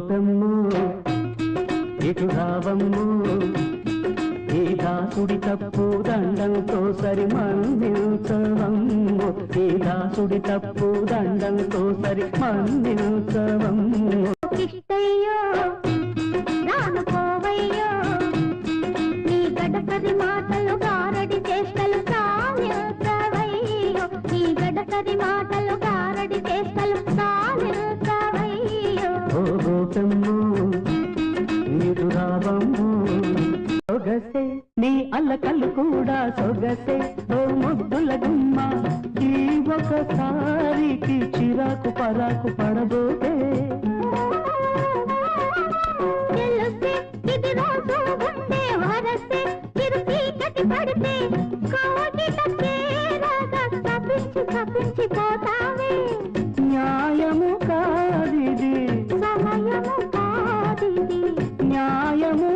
గోపెమ్ము ఇటు రావమ్ము ఈ దాసుడి తప్పు దండంతో సరి మన్నించవమ్ము ఈ దాసుడి తప్పు దండంతో సరి మన్నించవమ్ము కిష్టయ్యో రానుకోవయ్యో నీ గడపరి మాటలు గారడి చేష్టలు సానిల్చవయ్యో నీ గడపరి మాటలు గారడి చేష్టలు సానిల్చవయ్యో ఓ గోపెమ్ము ఇటు రావమ్ము సొగసే నీ అల్లకల్లు కూడా సొగసే ఓ ముద్దుల గుమ్మ ఈ ఒకసారికి చిరాకు పరాకు పడబోతే తెలుసే ఇది రోజు ఉండే వరసే తిరుపి కటి పడితే కోగిట చేరగా తప్పించి పోతావే న్యాయము కాదిది సమయము కాదిది న్యాయము